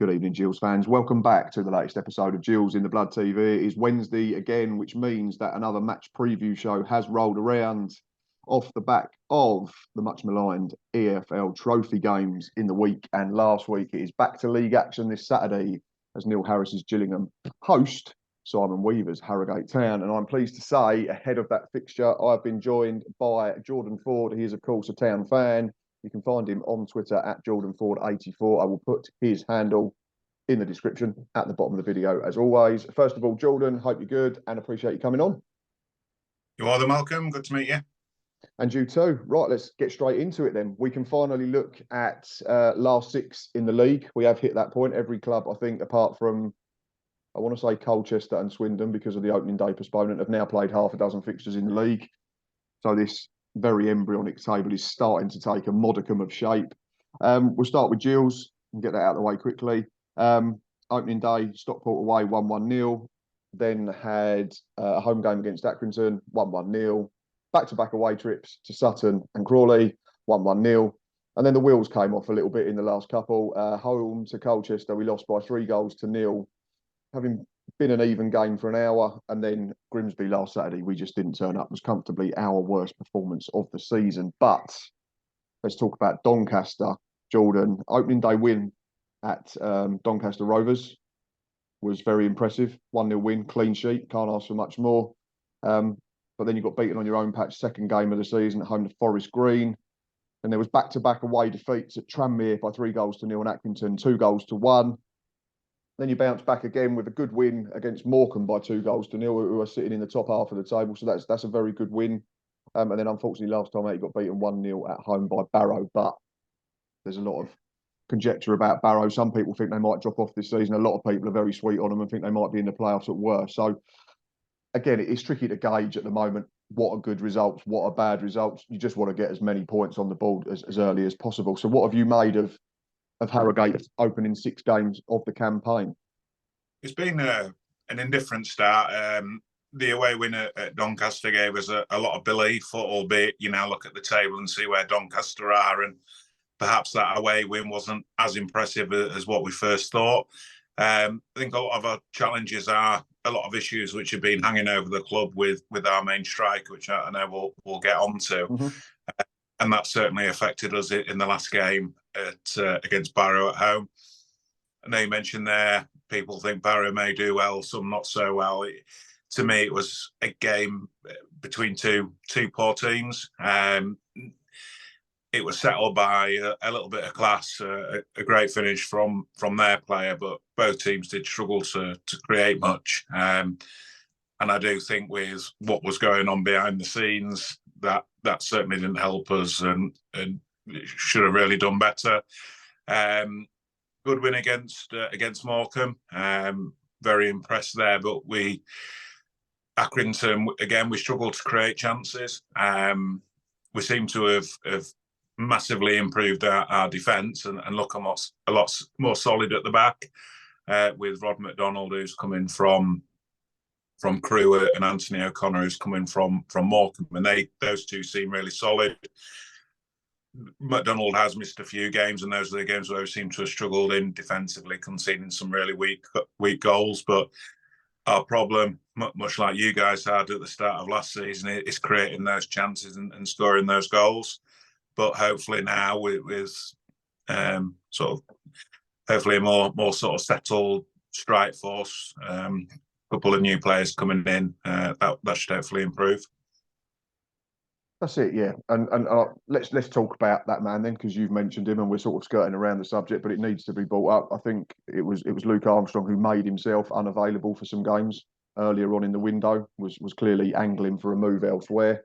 Good evening, Gills fans. Welcome back to the latest episode of Gills in the Blood TV. It is Wednesday again, which means that another match preview show has rolled around off the back of the much maligned EFL Trophy games in the week. And last week it is back to league action this Saturday as Neil Harris's Gillingham host Simon Weaver's Harrogate Town. And I'm pleased to say, ahead of that fixture, I've been joined by Jordan Ford. He is, of course, a Town fan. You can find him on Twitter at JordanFord84. I will put his handle in the description at the bottom of the video, as always. First of all, Jordan, hope you're good and appreciate you coming on. You're more than welcome. Good to meet you. And you too. Right, let's get straight into it then. We can finally look at last six in the league. We have hit that point. Every club, I think, apart from, I want to say Colchester and Swindon, because of the opening day postponement, have now played half a dozen fixtures in the league. So this very embryonic table is starting to take a modicum of shape. We'll start with Gills and get that out of the way quickly. Opening day, Stockport away 1-1-0. Then had a home game against Accrington, 1-1-0. Back-to-back away trips to Sutton and Crawley, 1-1-0. And then the wheels came off a little bit in the last couple. Home to Colchester, we lost by 3-0, having been an even game for an hour. And then Grimsby last Saturday, we just didn't turn up. It was comfortably our worst performance of the season. But let's talk about Doncaster. Jordan, opening day win at Doncaster Rovers was very impressive. 1-0 win, clean sheet, can't ask for much more. But then you got beaten on your own patch, second game of the season at home to Forest Green. And there was back-to-back away defeats at Tranmere by 3-0 and Accrington, 2-1. Then you bounce back again with a good win against Morecambe by 2-0, who are sitting in the top half of the table. So that's a very good win. And then unfortunately last time out, you got beaten 1-0 at home by Barrow. But there's a lot of conjecture about Barrow. Some people think they might drop off this season. A lot of people are very sweet on them and think they might be in the playoffs at worst. So again, it's tricky to gauge at the moment what are good results, what are bad results. You just want to get as many points on the board as early as possible. So what have you made of Harrogate opening 6 games of the campaign? It's been an indifferent start. The away win at Doncaster gave us a lot of belief, albeit you now look at the table and see where Doncaster are, and perhaps that away win wasn't as impressive as what we first thought. I think a lot of our challenges are a lot of issues which have been hanging over the club with our main striker, which I know we'll get onto. Mm-hmm. And that certainly affected us in the last game against Barrow at home. I know you mentioned there, people think Barrow may do well, some not so well. To me, it was a game between two poor teams. It was settled by a little bit of class, a great finish from their player, but both teams did struggle to create much. And I do think with what was going on behind the scenes, that certainly didn't help us, and should have really done better. Good win against Morecambe. Very impressed there, but Accrington again, we struggled to create chances. We seem to have massively improved our defence and look a lot more solid at the back, with Rod McDonald, who's coming from Crewe, and Anthony O'Connor, who's coming from Morecambe, and those two seem really solid. McDonald has missed a few games, and those are the games where we seem to have struggled in defensively, conceding some really weak goals. But our problem, much like you guys had at the start of last season, is creating those chances and scoring those goals. But hopefully now with sort of hopefully a more sort of settled strike force, a couple of new players coming in, that should hopefully improve. That's it, yeah. And let's talk about that man then, because you've mentioned him and we're sort of skirting around the subject, but it needs to be brought up. I think it was Luke Armstrong who made himself unavailable for some games earlier on in the window, was clearly angling for a move elsewhere.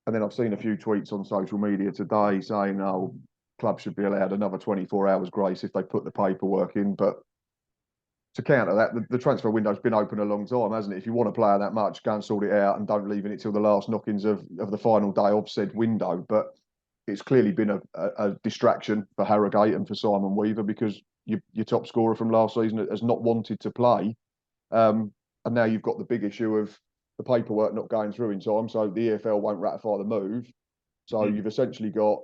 And then I've seen a few tweets on social media today saying, oh, clubs should be allowed another 24 hours grace if they put the paperwork in. But to counter that, the transfer window's been open a long time, hasn't it? If you want a player that much, go and sort it out and don't leave it till the last knockings of the final day of said window. But it's clearly been a distraction for Harrogate and for Simon Weaver, because your top scorer from last season has not wanted to play. And now you've got the big issue of the paperwork not going through in time, so the EFL won't ratify the move. So you've essentially got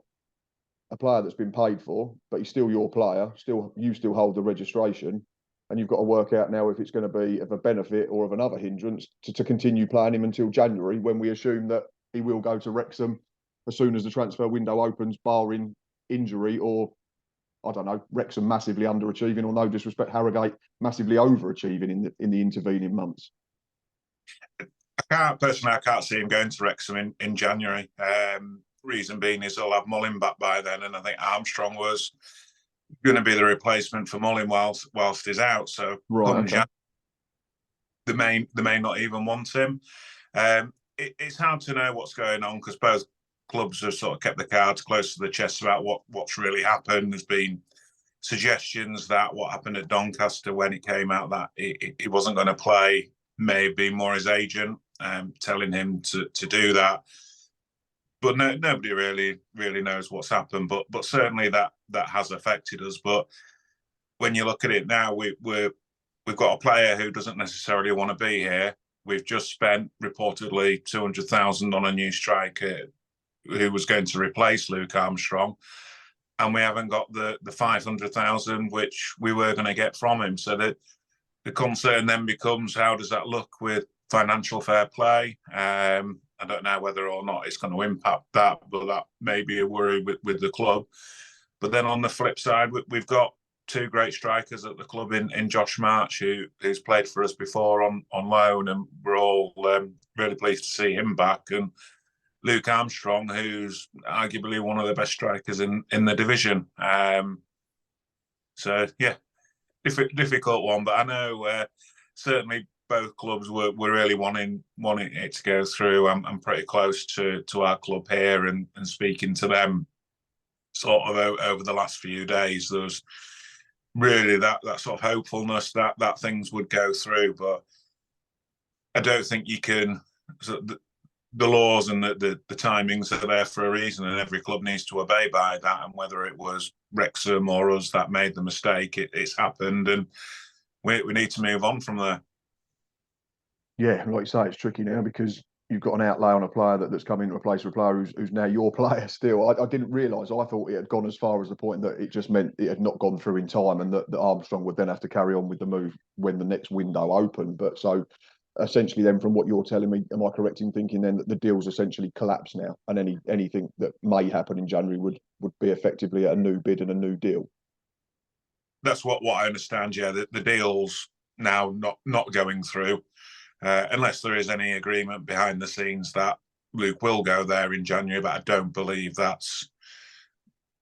a player that's been paid for, but he's still your player. You still hold the registration, and you've got to work out now if it's going to be of a benefit or of another hindrance to continue playing him until January, when we assume that he will go to Wrexham as soon as the transfer window opens, barring injury or, I don't know, Wrexham massively underachieving, or, no disrespect, Harrogate massively overachieving in the intervening months. I can't see him going to Wrexham in January. Reason being is they'll have Mullin back by then, and I think Armstrong was going to be the replacement for Mullin whilst he's out. So right, okay. they may not even want him. It's hard to know what's going on, because both clubs have sort of kept the cards close to the chest about what's really happened. There's been suggestions that what happened at Doncaster when it came out that he wasn't going to play may be more his agent telling him to do that. But nobody really knows what's happened. But certainly that has affected us. But when you look at it now, we've got a player who doesn't necessarily want to be here. We've just spent reportedly 200,000 on a new striker who was going to replace Luke Armstrong, and we haven't got the 500,000 which we were going to get from him. So the concern then becomes, how does that look with financial fair play? I don't know whether or not it's going to impact that, but that may be a worry with the club. But then on the flip side, we've got two great strikers at the club in Josh March, who's played for us before on loan, and we're all really pleased to see him back. And Luke Armstrong, who's arguably one of the best strikers in the division. So yeah, difficult one, but I know certainly both clubs were really wanting it to go through. I'm pretty close to our club here, and speaking to them sort of over the last few days. There was really that sort of hopefulness that things would go through, but I don't think you can. The laws and the timings are there for a reason, and every club needs to obey by that. And whether it was Wrexham or us that made the mistake, it's happened, and we need to move on from there. Yeah, like you say, it's tricky now because you've got an outlay on a player that's come in to replace a player who's now your player still. I didn't realise. I thought it had gone as far as the point that it just meant it had not gone through in time, and that Armstrong would then have to carry on with the move when the next window opened. But so essentially then, from what you're telling me, am I correct in thinking then that the deal's essentially collapsed now, and anything that may happen in January would be effectively a new bid and a new deal? That's what I understand, yeah. The deal's now not going through. Unless there is any agreement behind the scenes that Luke will go there in January, but I don't believe that's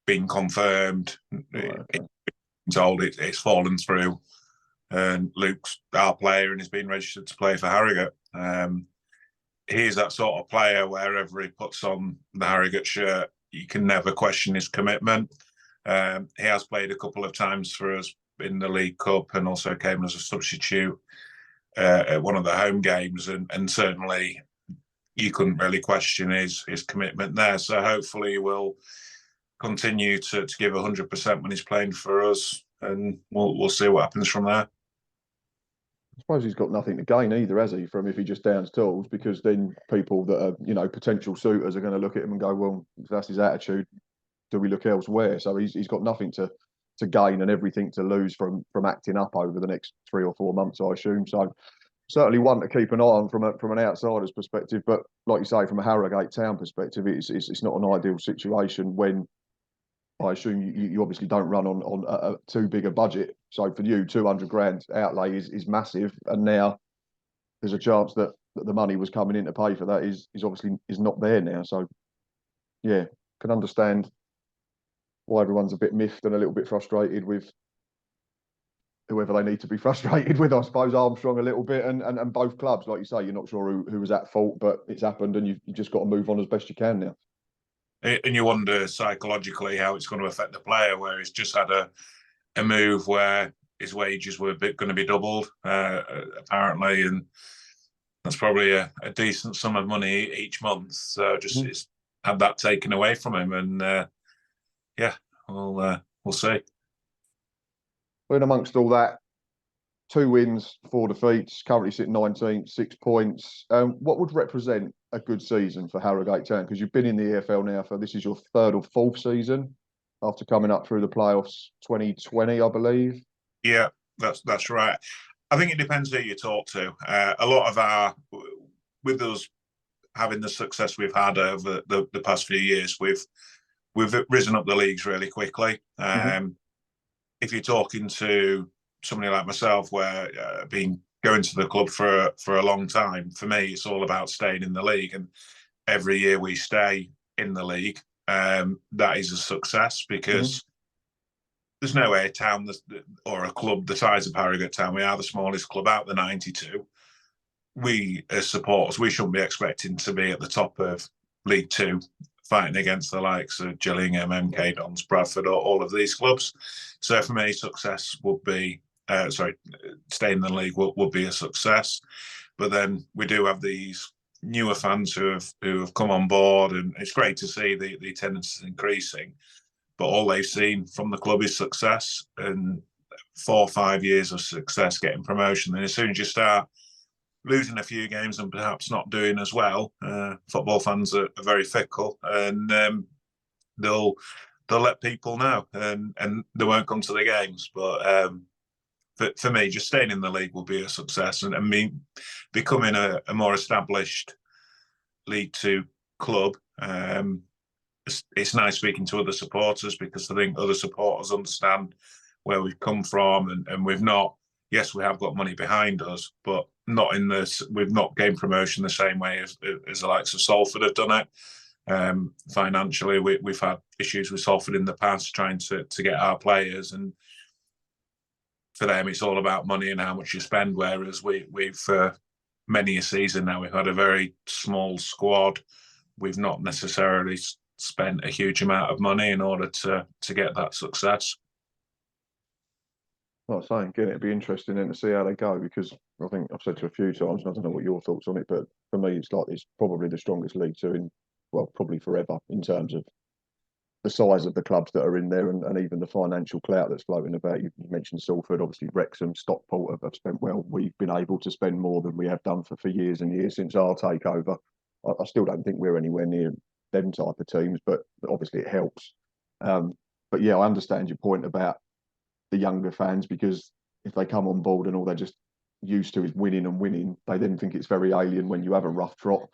been confirmed. Right, okay. Told it's fallen through, and Luke's our player and he's been registered to play for Harrogate. He's that sort of player, wherever he puts on the Harrogate shirt, you can never question his commitment. He has played a couple of times for us in the League Cup, and also came as a substitute at one of the home games, and certainly you couldn't really question his commitment there. So hopefully he will continue to give 100% when he's playing for us, and we'll see what happens from there. I suppose he's got nothing to gain either, has he, from if he just downs tools, because then people that are, potential suitors are going to look at him and go, well, if that's his attitude, do we look elsewhere? So he's got nothing to gain and everything to lose from acting up over the next 3 or 4 months, I assume. So certainly one to keep an eye on from an outsider's perspective. But like you say, from a Harrogate town perspective, it's not an ideal situation when I assume you obviously don't run on a too big a budget. So for you, 200 grand outlay is massive, and now there's a chance that the money was coming in to pay for that is obviously not there now. So yeah, can understand why everyone's a bit miffed and a little bit frustrated with whoever they need to be frustrated with. I suppose Armstrong a little bit, and both clubs, like you say, you're not sure who was at fault, but it's happened, and you just got to move on as best you can now. And you wonder psychologically how it's going to affect the player, where he's just had a move where his wages were going to be doubled, apparently, and that's probably a decent sum of money each month. So just it's had that taken away from him, and yeah, we'll see. But in amongst all that, 2 wins, 4 defeats, currently sitting 19th, 6 points. What would represent a good season for Harrogate Town? Because you've been in the EFL now this is your 3rd or 4th season. after coming up through the playoffs 2020, I believe. Yeah, that's right. I think it depends who you talk to. A lot of with us having the success we've had over the past few years, we've risen up the leagues really quickly. If you're talking to somebody like myself, where been going to the club for a long time, for me, it's all about staying in the league. And every year we stay in the league, that is a success, because there's no way a town or a club the size of Harrogate Town, we are the smallest club out the 92. We, as supporters, we shouldn't be expecting to be at the top of League Two, fighting against the likes of Gillingham, MK Dons, Bradford, or all of these clubs. So for me, success would be, staying in the league would be a success. But then we do have these newer fans who have come on board, and it's great to see the attendance is increasing. But all they've seen from the club is success, and 4 or 5 years of success, getting promotion. And as soon as you start losing a few games and perhaps not doing as well, football fans are very fickle, and they'll let people know, and they won't come to the games. But for me, just staying in the league will be a success, and me becoming a more established League Two club. It's nice speaking to other supporters, because I think other supporters understand where we've come from, and we've not. Yes, we have got money behind us, but not in this. We've not gained promotion the same way as the likes of Salford have done it. Financially, we've had issues with Salford in the past, trying to get our players, and for them it's all about money and how much you spend. Whereas we've many a season now, we've had a very small squad. We've not necessarily spent a huge amount of money in order to get that success. Like I say, again, it'd be interesting then to see how they go, because I think I've said to a few times, and I don't know what your thoughts on it, but for me, it's probably the strongest League Two in, well, probably forever, in terms of the size of the clubs that are in there, and even the financial clout that's floating about. You mentioned Salford, obviously Wrexham, Stockport have spent well. We've been able to spend more than we have done for years and years since our takeover. I still don't think we're anywhere near them type of teams, but obviously it helps. But yeah, I understand your point about the younger fans, because if they come on board and all they're just used to is winning and winning, they then think it's very alien when you have a rough trot.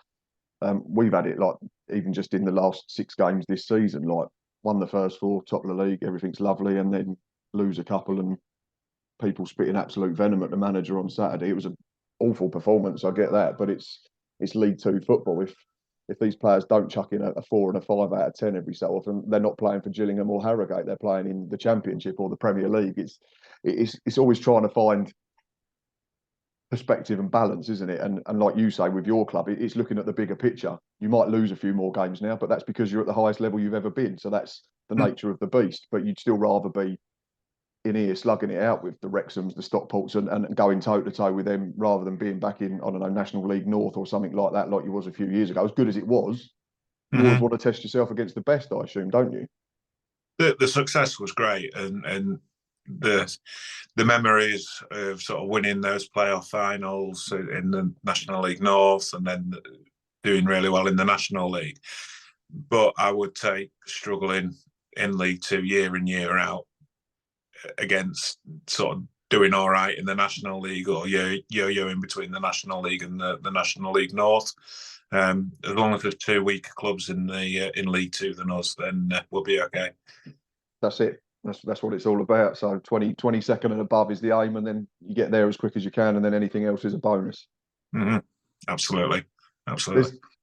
We've had it, like, even just in the last 6 games this season, like, won the first 4, top of the league, everything's lovely, and then lose a couple and people spitting absolute venom at the manager on Saturday. It was an awful performance, I get that, but it's League Two football. If these players don't chuck in a 4 and a 5 out of 10 every so often, they're not playing for Gillingham or Harrogate. They're playing in the Championship or the Premier League. It's always trying to find perspective and balance, isn't it? And like you say, with your club, it's looking at the bigger picture. You might lose a few more games now, but that's because you're at the highest level you've ever been. So that's the nature of the beast. But you'd still rather be in here slugging it out with the Wrexhams, the Stockports, and going toe to toe with them, rather than being back in, I don't know, National League North or something like that, like you was a few years ago. As good as it was, you always want to test yourself against the best, I assume, don't you? The success was great, and the memories of sort of winning those playoff finals in the National League North, and then doing really well in the National League. But I would take struggling in League Two year in, year out, against sort of doing all right in the National League, or yo-yoing between the National League and the National League North. As long as there's 2 weaker clubs in League Two than us, then we'll be okay. That's it. That's what it's all about. So 22nd and above is the aim, and then you get there as quick as you can, and then anything else is a bonus. Absolutely.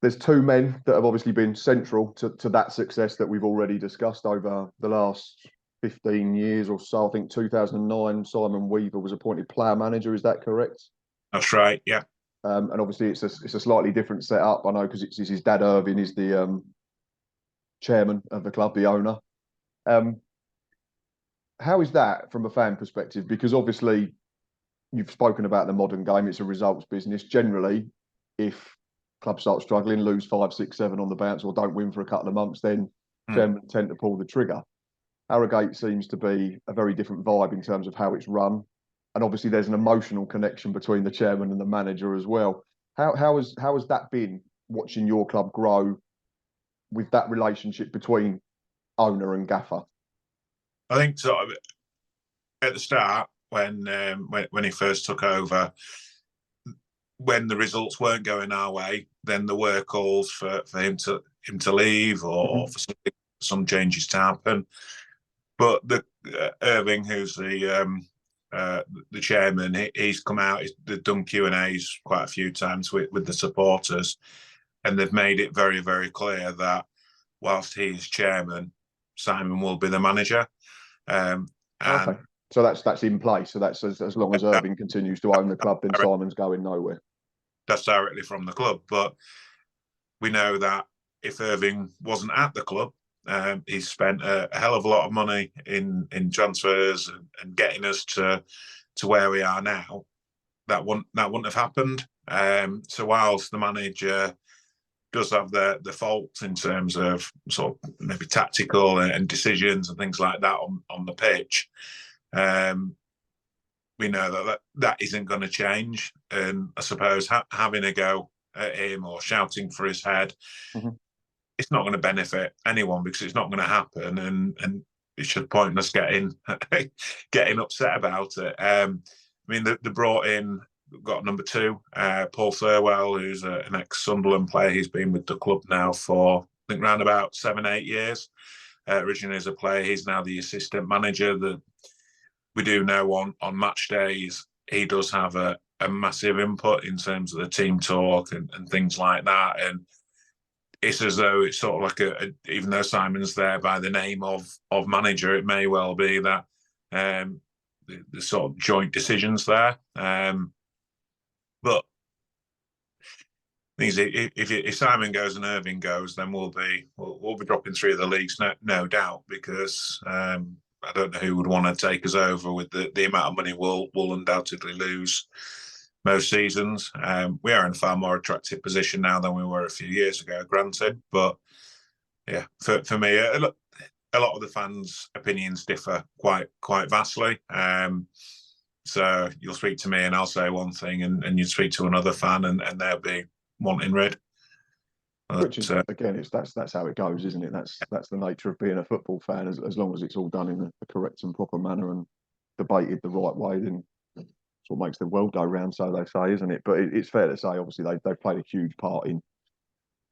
There's 2 men that have obviously been central to that success that we've already discussed over the last 15 years or so. I think 2009, Simon Weaver was appointed player manager. Is that correct? That's right, yeah. And obviously it's a slightly different setup, I know, because it's his dad Irvine is the chairman of the club, the owner. How is that from a fan perspective? Because obviously you've spoken about the modern game, it's a results business. Generally, if clubs start struggling, lose 5, 6, 7 on the bounce, or don't win for a couple of months, then chairmen tend to pull the trigger. Harrogate seems to be a very different vibe in terms of how it's run. And obviously there's an emotional connection between the chairman and the manager as well. How has that been, watching your club grow with that relationship between owner and gaffer? I think sort of at the start when he first took over, when the results weren't going our way, then there were calls for him to leave or for some changes to happen. But the Irving, who's the chairman, he's come out. They've done Q&As quite a few times with the supporters, and they've made it very, very clear that whilst he is chairman, Simon will be the manager. And okay, so that's in place. So that's as long as Irving continues to own the club, then Simon's going nowhere. That's directly from the club. But we know that if Irving wasn't at the club, he's spent a hell of a lot of money in transfers and getting us to where we are now. That wouldn't have happened. So whilst the manager does have the faults in terms of sort of maybe tactical and decisions and things like that on the pitch, we know that isn't going to change. And I suppose having a go at him or shouting for his head, it's not going to benefit anyone because it's not going to happen, and it's just pointless getting upset about it. I mean, they brought in, got number 2, Paul Thirlwell, who's an ex-Sunderland player. He's been with the club now for, I think, around about 7-8 years. Originally as a player, he's now the assistant manager. We do know on match days, he does have a massive input in terms of the team talk and things like that. And it's as though it's sort of like even though Simon's there by the name of manager, it may well be that the sort of joint decisions there. But if Simon goes and Irving goes, then we'll be dropping 3 of the leagues, no doubt, because I don't know who would want to take us over with the amount of money we'll undoubtedly lose most seasons. We are in a far more attractive position now than we were a few years ago, granted. But yeah, for me, a lot of the fans' opinions differ quite vastly. So you'll speak to me and I'll say one thing, and you'd speak to another fan and they'll be wanting red. Which is, again, that's how it goes, isn't it? That's the nature of being a football fan. As long as it's all done in the correct and proper manner and debated the right way, then it's what makes the world go round, so they say, isn't it? But it's fair to say, obviously, they've played a huge part in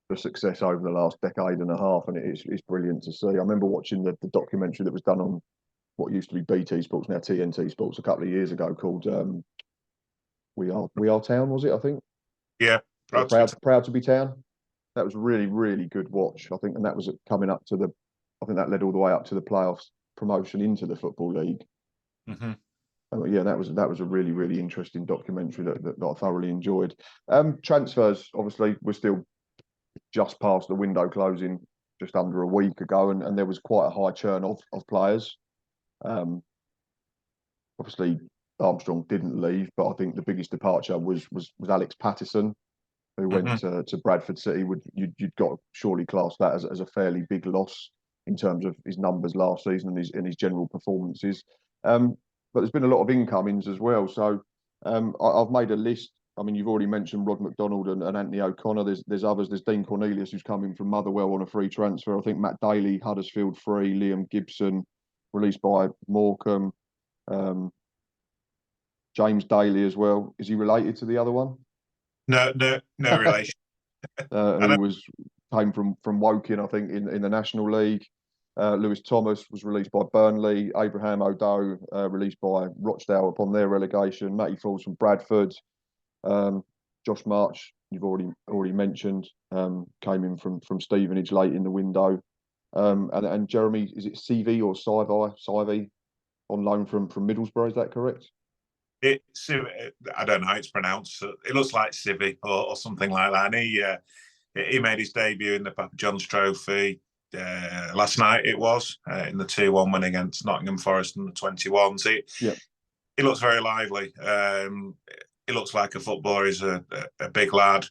the success over the last decade and a half, and it's brilliant to see. I remember watching the documentary that was done on what used to be BT Sports, now TNT Sports, a couple of years ago, called We Are Town, was it? I think. Yeah, proud to be Town. That was really, really good watch, I think, and that was coming up to I think that led all the way up to the playoffs promotion into the Football League. Yeah, that was a really, really interesting documentary that I thoroughly enjoyed. Transfers, obviously, we're still just past the window closing just under a week ago, and there was quite a high churn of players. Obviously, Armstrong didn't leave, but I think the biggest departure was Alex Patterson, who went to Bradford City. You'd got to surely class that as a fairly big loss in terms of his numbers last season and his general performances. But there's been a lot of incomings as well. So I've made a list. I mean, you've already mentioned Rod McDonald and Anthony O'Connor. There's others. There's Dean Cornelius, who's coming from Motherwell on a free transfer. I think Matt Daly, Huddersfield free. Liam Gibson, released by Morecambe. James Daly as well. Is he related to the other one? No relation. Who came from Woking, I think, in the National League. Lewis Thomas was released by Burnley. Abraham Odo released by Rochdale upon their relegation. Matty Falls from Bradford. Josh March, you've already mentioned, came in from Stevenage late in the window. And Jeremy, is it CV or Sivey on loan from Middlesbrough? Is that correct? I don't know how it's pronounced. It looks like Civi or something like that. And he made his debut in the Papa John's Trophy last night. It was in the 2-1 win against Nottingham Forest in the 21s. He looks very lively. He looks like a footballer. He's a big lad.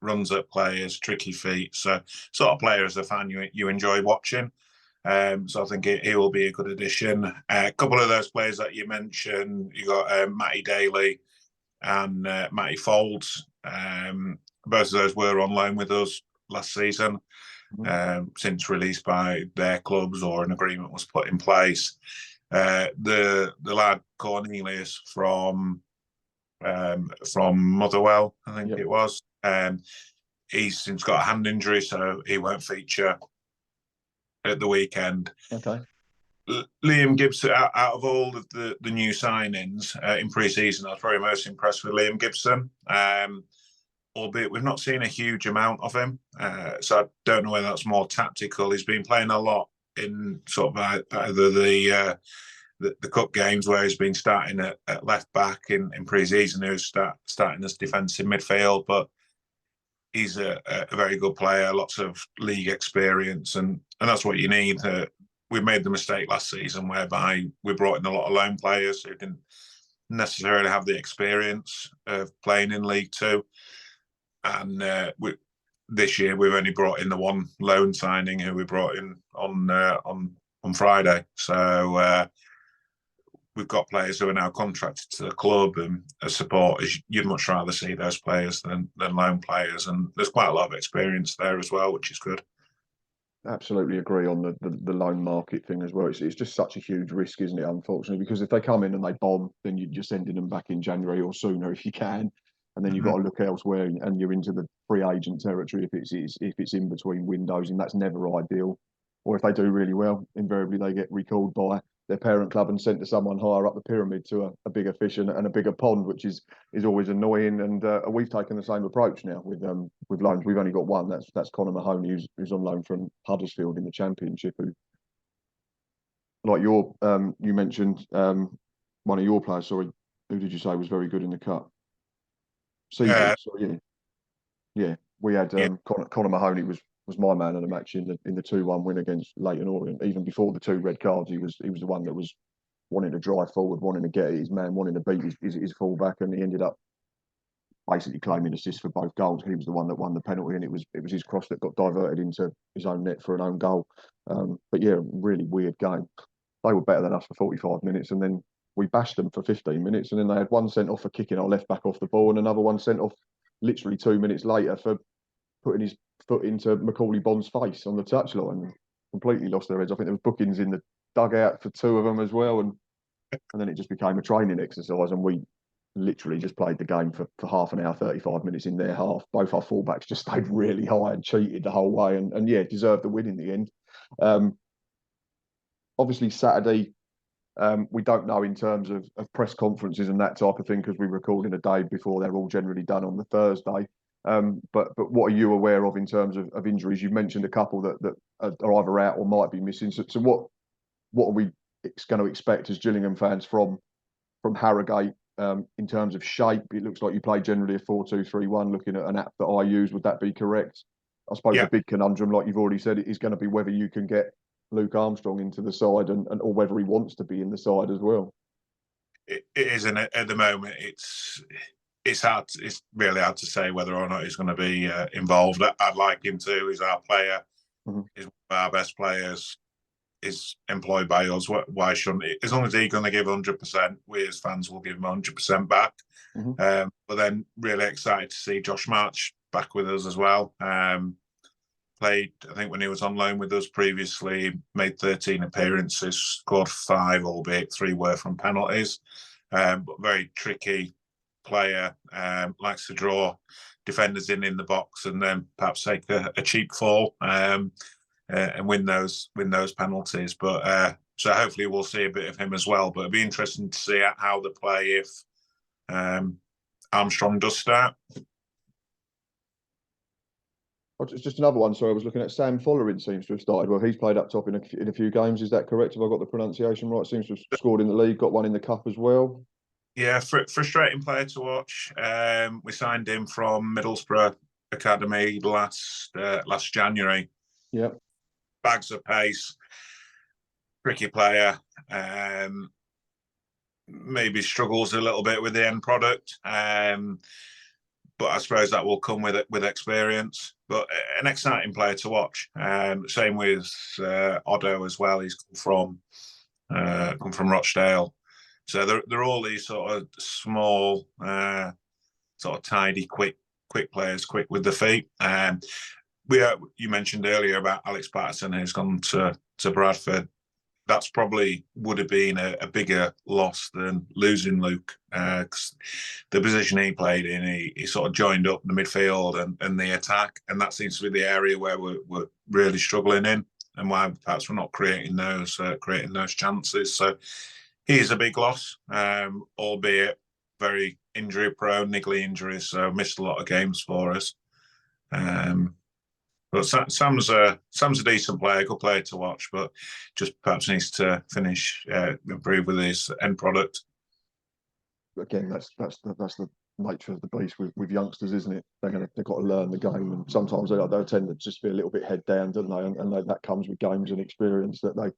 Runs at players, tricky feet. So sort of player as a fan you enjoy watching. So I think he will be a good addition. A couple of those players that you mentioned, you got Matty Daly and Matty Folds. Both of those were on loan with us last season. since released by their clubs or an agreement was put in place. The lad Cornelius from Motherwell, I think it was. He's since got a hand injury, so he won't feature at the weekend. Okay. Liam Gibson, out of all of the new signings in pre-season, I was probably most impressed with Liam Gibson. Albeit we've not seen a huge amount of him, so I don't know whether that's more tactical. He's been playing a lot in sort of either the cup games where he's been starting at left back in pre-season, who's starting as defensive midfield, but he's a very good player, lots of league experience, and that's what you need. We made the mistake last season whereby we brought in a lot of loan players who didn't necessarily have the experience of playing in League Two. And this year we've only brought in the one loan signing who we brought in on Friday. So we've got players who are now contracted to the club, and as supporters, you'd much rather see those players than loan players. And there's quite a lot of experience there as well, which is good. Absolutely agree on the loan market thing as well. It's just such a huge risk, isn't it? Unfortunately, because if they come in and they bomb, then you're just sending them back in January or sooner if you can. And then you've got to look elsewhere, and you're into the free agent territory if it's in between windows, and that's never ideal. Or if they do really well, invariably they get recalled by their parent club and sent to someone higher up the pyramid to a bigger fish and a bigger pond, which is always annoying. And we've taken the same approach now with loans. We've only got one. That's Connor Mahoney, who's on loan from Huddersfield in the Championship. Who, like you mentioned, one of your players. Sorry, who did you say was very good in the cup? Yeah. We had Connor Mahoney was my man of the match in the 2-1 win against Leyton Orient. Even before the 2 red cards, he was the one that was wanting to drive forward, wanting to get his man, wanting to beat his fullback, and he ended up basically claiming assist for both goals. He was the one that won the penalty, and it was his cross that got diverted into his own net for an own goal. But yeah, really weird game. They were better than us for 45 minutes, and then we bashed them for 15 minutes, and then they had one sent off for kicking our left back off the ball, and another one sent off literally 2 minutes later for putting his foot into Macaulay Bond's face on the touchline. Completely lost their heads. I think there was bookings in the dugout for 2 of them as well, and then it just became a training exercise, and we literally just played the game for half an hour, 35 minutes in their half. Both our fullbacks just stayed really high and cheated the whole way, and yeah, deserved the win in the end. Obviously Saturday, we don't know in terms of press conferences and that type of thing, because we record in a day before they're all generally done on the Thursday. But what are you aware of in terms of injuries? You mentioned a couple that are either out or might be missing. So what are we going to expect as Gillingham fans from Harrogate in terms of shape? It looks like you play generally a 4-2-3-1. Looking at an app that I use, would that be correct? I suppose the big conundrum, like you've already said, is going to be whether you can get Luke Armstrong into the side and or whether he wants to be in the side as well. It isn't at the moment. It's hard. It's really hard to say whether or not he's going to be involved. I'd like him to. He's our player. He's one of our best players. Is employed by us. Why shouldn't he? As long as he's going to give 100%, we as fans will give him 100% back. But then really excited to see Josh March back with us as well. Played, I think, when he was on loan with us previously, made 13 appearances, scored 5, albeit 3 were from penalties. But very tricky player, likes to draw defenders in the box and then perhaps take a cheap fall and win those penalties. But so hopefully we'll see a bit of him as well. But it'd be interesting to see how they play if Armstrong does start. It's just another one. Sorry, I was looking at Sam Follering seems to have started. Well, he's played up top in a few games. Is that correct? Have I got the pronunciation right? Seems to have scored in the league, got one in the cup as well. Yeah, frustrating player to watch. We signed him from Middlesbrough Academy last January. Yeah, bags of pace, tricky player. Maybe struggles a little bit with the end product. But I suppose that will come with experience. But an exciting player to watch. Same with Oddo as well. He's come from Rochdale. So they're all these sort of small, sort of tidy, quick players, quick with the feet. you mentioned earlier about Alex Patterson, who's gone to Bradford. That's probably would have been a bigger loss than losing Luke, because the position he played in, he sort of joined up the midfield and the attack, and that seems to be the area where we're really struggling in, and why perhaps we're not creating those chances. So he's a big loss, albeit very injury prone, niggly injuries, so missed a lot of games for us. But Sam's a decent player, good player to watch, but just perhaps needs to improve with his end product. Again, that's the nature of the beast with youngsters, isn't it? They've got to learn the game, and sometimes they'll tend to just be a little bit head down, don't they? And that comes with games and experience, that they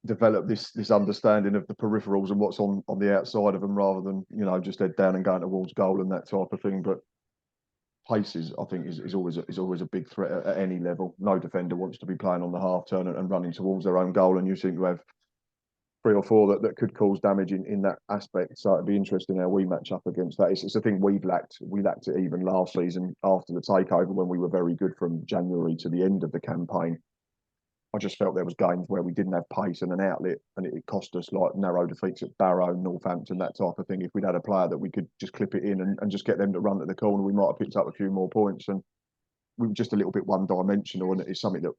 develop this understanding of the peripherals and what's on the outside of them, rather than just head down and going towards goal and that type of thing. But pace I think is always a big threat at any level. No defender wants to be playing on the half turn and running towards their own goal, and you seem to have 3 or 4 that could cause damage in that aspect. So it'd be interesting how we match up against that. It's a thing we've lacked. We lacked it even last season after the takeover, when we were very good from January to the end of the campaign. I just felt there was games where we didn't have pace and an outlet, and it cost us, like narrow defeats at Barrow, Northampton, that type of thing. If we'd had a player that we could just clip it in and just get them to run to the corner, we might have picked up a few more points. And we were just a little bit one-dimensional, and it's something that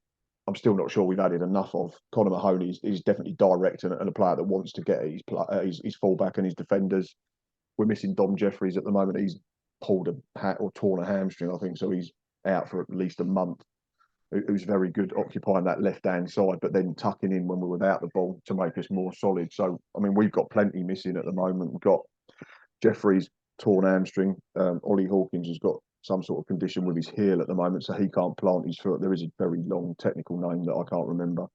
I'm still not sure we've added enough of. Conor Mahoney is definitely direct and a player that wants to get his fullback and his defenders. We're missing Dom Jeffries at the moment. He's pulled or torn a hamstring, I think, so he's out for at least a month. Who's very good occupying that left-hand side, but then tucking in when we're without the ball to make us more solid. So, I mean, we've got plenty missing at the moment. We've got Jeffries torn hamstring. Ollie Hawkins has got some sort of condition with his heel at the moment, so he can't plant his foot. There is a very long technical name that I can't remember.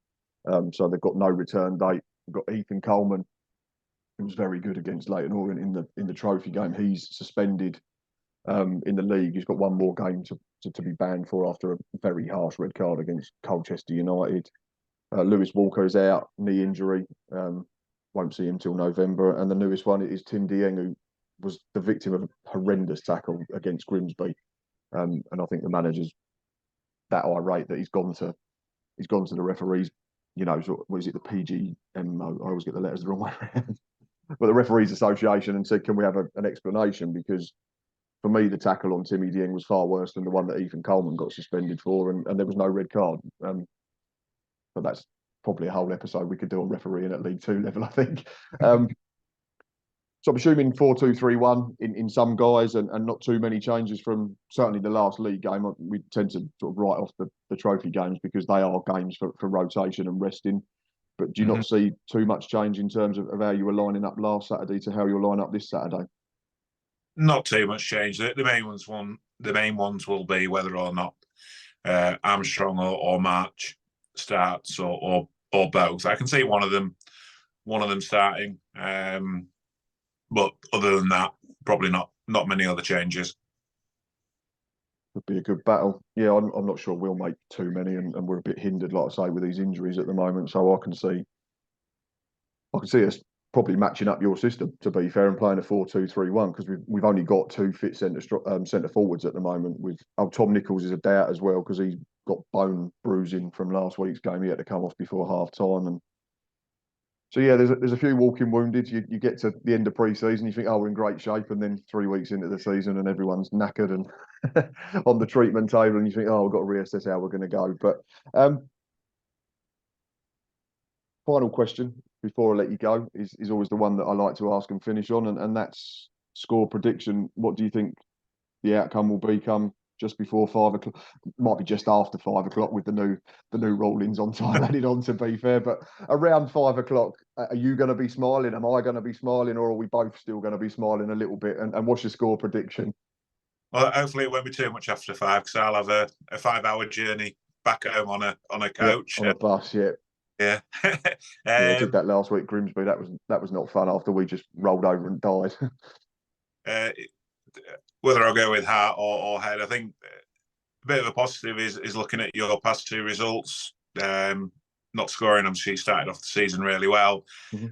So they've got no return date. We've got Ethan Coleman, who was very good against Leyton Orient in the trophy game. He's suspended in the league. He's got one more game to be banned for after a very harsh red card against Colchester United. Lewis Walker is out, knee injury. Won't see him till November. And the newest one is Tim Dieng, who was the victim of a horrendous tackle against Grimsby. And I think the manager's that irate that he's gone to the referees. What is it, the PGMO? I always get the letters the wrong way around. But the Referees Association, and said, can we have an explanation? Because for me, the tackle on Timmy Dieng was far worse than the one that Ethan Coleman got suspended for, and there was no red card. But that's probably a whole episode we could do on refereeing at League Two level, I think. So I'm assuming 4-2-3-1 in some guys, and not too many changes from certainly the last league game. We tend to sort of write off the trophy games because they are games for rotation and resting. But do you not see too much change in terms of how you were lining up last Saturday to how you'll line up this Saturday? Not too much change. The main ones will be whether or not Armstrong or March starts or both. I can see one of them starting, but other than that, probably not many other changes. Would be a good battle. Yeah, I'm not sure we'll make too many, and we're a bit hindered, like I say, with these injuries at the moment. So I can see us probably matching up your system, to be fair, and playing a 4-2-3-1, because we've only got 2 fit centre forwards at the moment. With Tom Nichols is a doubt as well, because he's got bone bruising from last week's game. He had to come off before half time, and so yeah, there's a few walking wounded. You get to the end of pre-season, you think, oh, we're in great shape, and then 3 weeks into the season, and everyone's knackered and on the treatment table, and you think, oh, we've got to reassess how we're going to go. But final question before I let you go is always the one that I like to ask and finish on, and that's score prediction. What do you think the outcome will be come just before 5 o'clock? Might be just after 5 o'clock with the new rulings on time added on, to be fair. But around 5 o'clock, are you going to be smiling? Am I going to be smiling? Or are we both still going to be smiling a little bit? And what's your score prediction? Well, hopefully it won't be too much after 5, because I'll have a 5-hour journey back home on a coach. On a bus, yeah. Yeah. Yeah, I did that last week, Grimsby. That was not fun after we just rolled over and died. Whether I'll go with heart or head, I think a bit of a positive is looking at your past 2 results. Not scoring, obviously, started off the season really well.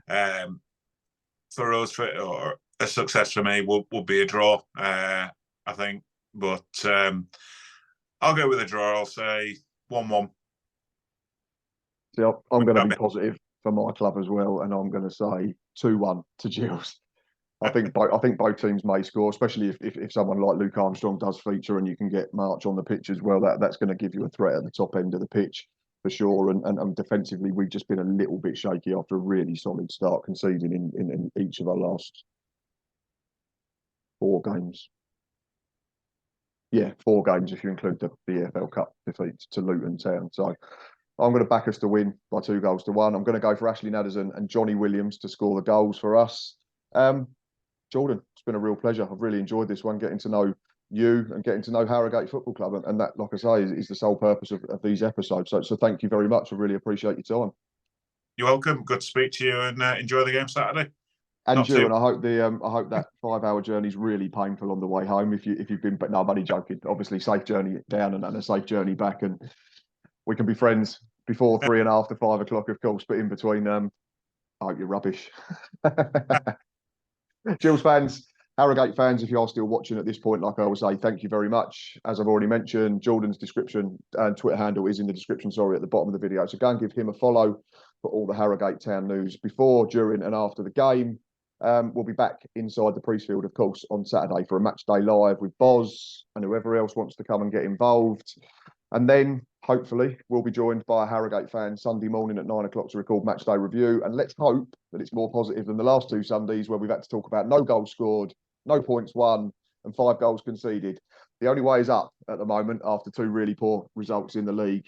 For us, or a success for me would be a draw, I think. But I'll go with a draw. I'll say 1-1. So I'm going to be positive for my club as well, and I'm going to say 2-1 to Gills. I think both teams may score, especially if someone like Luke Armstrong does feature and you can get March on the pitch as well. That's going to give you a threat at the top end of the pitch for sure. And defensively, we've just been a little bit shaky after a really solid start, conceding in each of our last 4 games. Yeah, 4 games if you include the EFL Cup defeat to Luton Town. So I'm going to back us to win by 2-1. I'm going to go for Ashley Nadders and Johnny Williams to score the goals for us. Jordan, it's been a real pleasure. I've really enjoyed this one, getting to know you and getting to know Harrogate Football Club. And that, like I say, is the sole purpose of these episodes. So thank you very much. I really appreciate your time. You're welcome. Good to speak to you, and enjoy the game Saturday. And you, and I hope that 5-hour journey is really painful on the way home. If you've been, but no, I'm only joking. Obviously, safe journey down and a safe journey back, and we can be friends before 3 and after 5 o'clock, of course. But in between, I hope you're rubbish. Gills fans, Harrogate fans, if you are still watching at this point, like I always say, thank you very much. As I've already mentioned, Jordan's description and Twitter handle is in the description, at the bottom of the video. So go and give him a follow for all the Harrogate Town news before, during and after the game. We'll be back inside the Priestfield, of course, on Saturday for a match day live with Boz and whoever else wants to come and get involved. And then, hopefully, we'll be joined by a Harrogate fan Sunday morning at 9 o'clock to record match day review. And let's hope that it's more positive than the last 2 Sundays where we've had to talk about no goals scored, no points won, and 5 goals conceded. The only way is up at the moment after 2 really poor results in the league.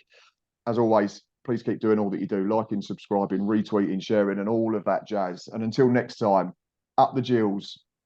As always, please keep doing all that you do, liking, subscribing, retweeting, sharing, and all of that jazz. And until next time, up the Gills.